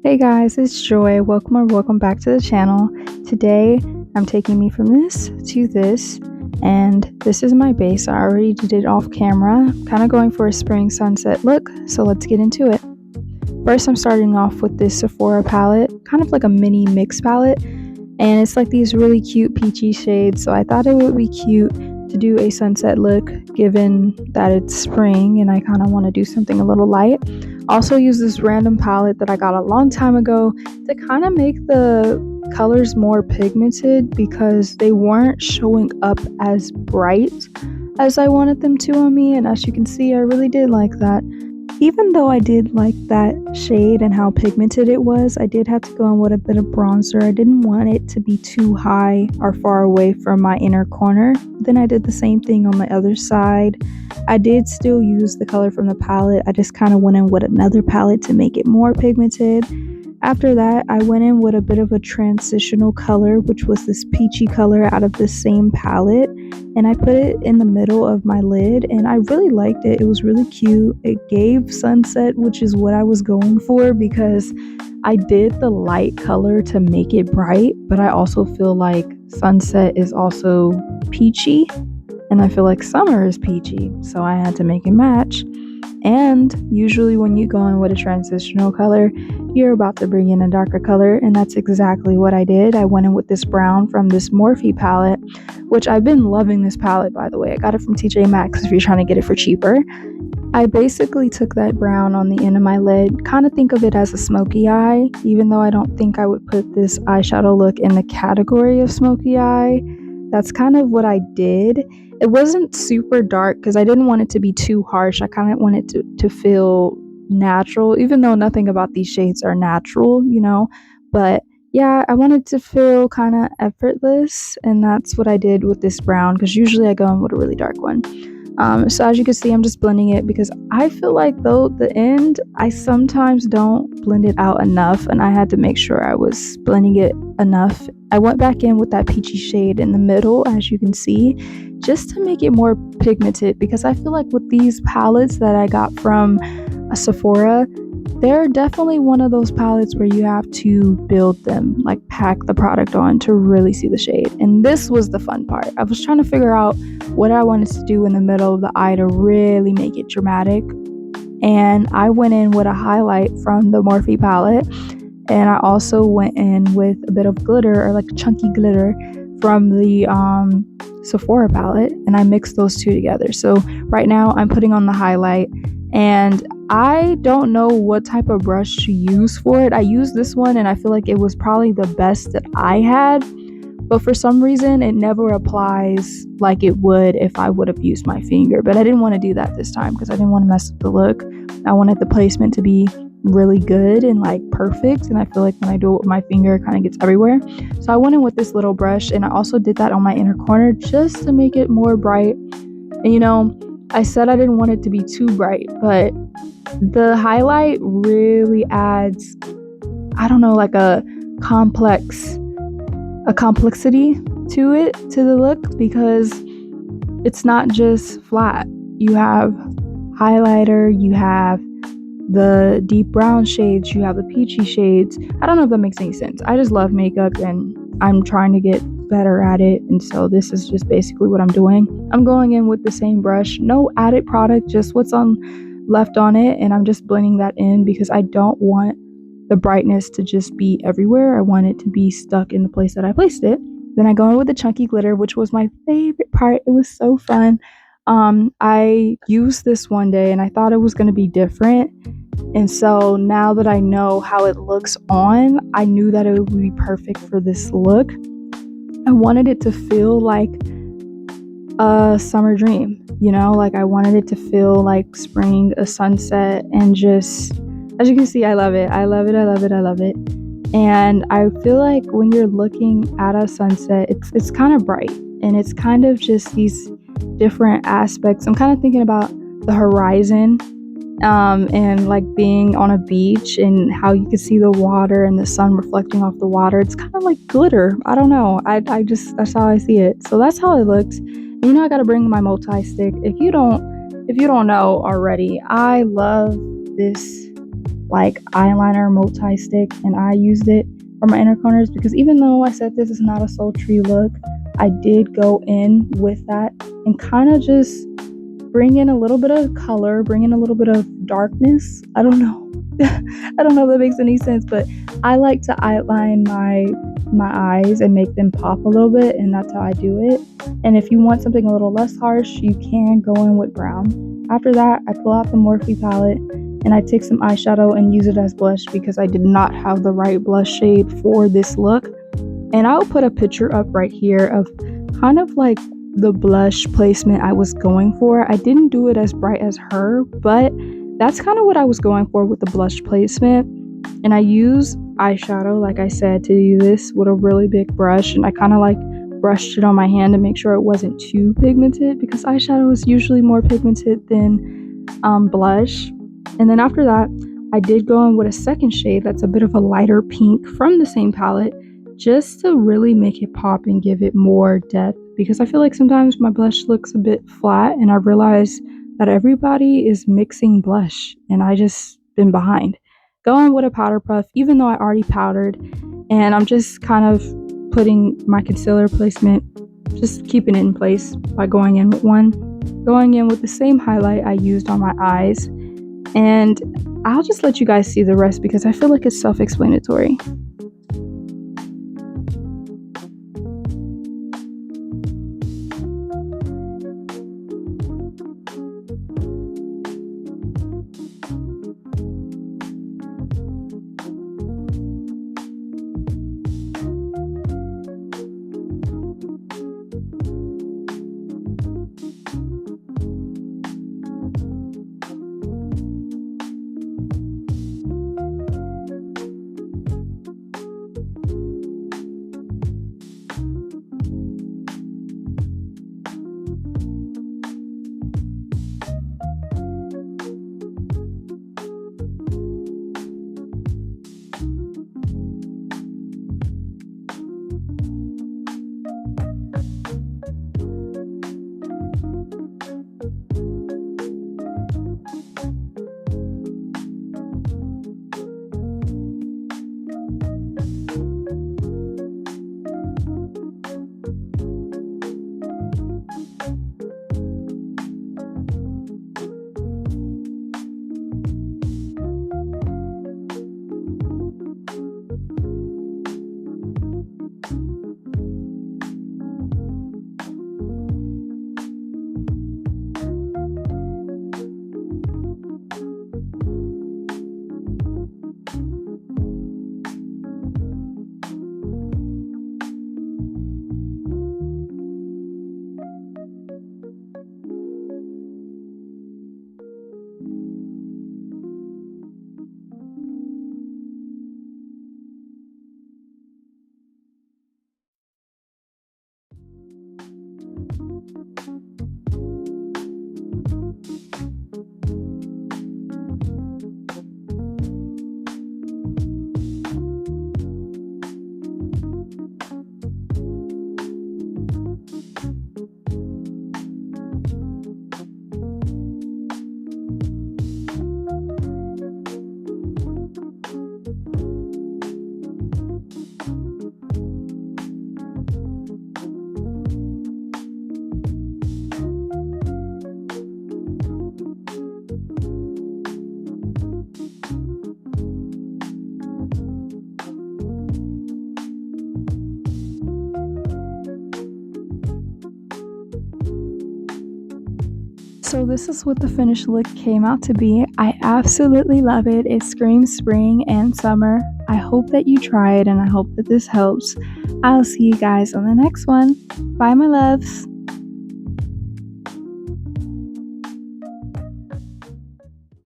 Hey guys, it's Joy. Welcome back to the channel. Today, I'm taking me from this to this, and this is my base. I already did it off camera, kind of going for a spring sunset look, so let's get into it. First, I'm starting off with this Sephora palette, kind of like a mini mix palette, and it's like these really cute peachy shades, so I thought it would be cute to do a sunset look given that it's spring and I kind of want to do something a little light. Also use this random palette that I got a long time ago to kind of make the colors more pigmented because they weren't showing up as bright as I wanted them to on me, and as you can see, I really did like that. Even though I did like that shade and how pigmented it was, I did have to go in with a bit of bronzer. I didn't want it to be too high or far away from my inner corner. Then I did the same thing on the other side. I did still use the color from the palette. I just kind of went in with another palette to make it more pigmented. After that, I went in with a bit of a transitional color, which was this peachy color out of the same palette, and I put it in the middle of my lid, and I really liked it. It was really cute. It gave sunset, which is what I was going for because I did the light color to make it bright, but I also feel like sunset is also peachy, and I feel like summer is peachy, so I had to make it match. And usually when you go in with a transitional color, you're about to bring in a darker color, and that's exactly what I did. I went in with this brown from this Morphe palette, which I've been loving this palette, by the way. I got it from TJ Maxx if you're trying to get it for cheaper. I basically took that brown on the end of my lid, kind of think of it as a smoky eye, even though I don't think I would put this eyeshadow look in the category of smoky eye. That's kind of what I did. It wasn't super dark because I didn't want it to be too harsh. I kind of wanted it to feel natural, even though nothing about these shades are natural, But yeah, I wanted to feel kind of effortless, and that's what I did with this brown because usually I go in with a really dark one. So as you can see, I'm just blending it because I feel like though the end, I sometimes don't blend it out enough, and I had to make sure I was blending it enough. I went back in with that peachy shade in the middle, as you can see, just to make it more pigmented because I feel like with these palettes that I got from a Sephora, they're definitely one of those palettes where you have to build them, like pack the product on to really see the shade. And this was the fun part. I was trying to figure out what I wanted to do in the middle of the eye to really make it dramatic. And I went in with a highlight from the Morphe palette. And I also went in with a bit of glitter, or like chunky glitter from the Sephora palette. And I mixed those two together. So right now I'm putting on the highlight, and I don't know what type of brush to use for it. I used this one and I feel like it was probably the best that I had, but for some reason it never applies like it would if I would have used my finger. But I didn't want to do that this time because I didn't want to mess up the look. I wanted the placement to be really good and like perfect, and I feel like when I do it with my finger it kind of gets everywhere. So I went in with this little brush, and I also did that on my inner corner just to make it more bright. And I said I didn't want it to be too bright, but the highlight really adds, I don't know, like a complexity to it, to the look, because it's not just flat. You have highlighter, you have the deep brown shades, you have the peachy shades. I don't know if that makes any sense. I just love makeup and I'm trying to get better at it, and so this is just basically what I'm doing. I'm going in with the same brush, no added product, just what's left on it, and I'm just blending that in because I don't want the brightness to just be everywhere. I want it to be stuck in the place that I placed it. Then I go in with the chunky glitter, which was my favorite part. It was so fun. I used this one day and I thought it was going to be different, and so now that I know how it looks on, I knew that it would be perfect for this look. I wanted it to feel like a summer dream, like I wanted it to feel like spring, a sunset, and just, as you can see, I love it. And I feel like when you're looking at a sunset, it's kind of bright, and it's kind of just these different aspects. I'm kind of thinking about the horizon, and like being on a beach and how you can see the water and the sun reflecting off the water. It's kind of like glitter. I don't know. I just, that's how I see it. So that's how it looks. And I gotta bring my multi-stick. If you don't know already, I love this like eyeliner multi-stick, and I used it for my inner corners because even though I said this is not a sultry look, I did go in with that and kind of just bring in a little bit of color, bring in a little bit of darkness. I don't know. I don't know if that makes any sense, but I like to outline my eyes and make them pop a little bit, and that's how I do it. And if you want something a little less harsh, you can go in with brown. After that, I pull out the Morphe palette and I take some eyeshadow and use it as blush because I did not have the right blush shade for this look. And I'll put a picture up right here of kind of like the blush placement I was going for. I didn't do it as bright as her, but that's kind of what I was going for with the blush placement. And I use eyeshadow, like I said, to do this with a really big brush, and I kind of like brushed it on my hand to make sure it wasn't too pigmented because eyeshadow is usually more pigmented than blush. And then after that, I did go in with a second shade that's a bit of a lighter pink from the same palette, just to really make it pop and give it more depth, because I feel like sometimes my blush looks a bit flat, and I realized that everybody is mixing blush and I just been behind. Going with a powder puff, even though I already powdered, and I'm just kind of putting my concealer placement, just keeping it in place by going in with one, going in with the same highlight I used on my eyes, and I'll just let you guys see the rest because I feel like it's self-explanatory. So this is what the finished look came out to be. I absolutely love it. It screams spring and summer. I hope that you try it, and I hope that this helps. I'll see you guys on the next one. Bye, my loves.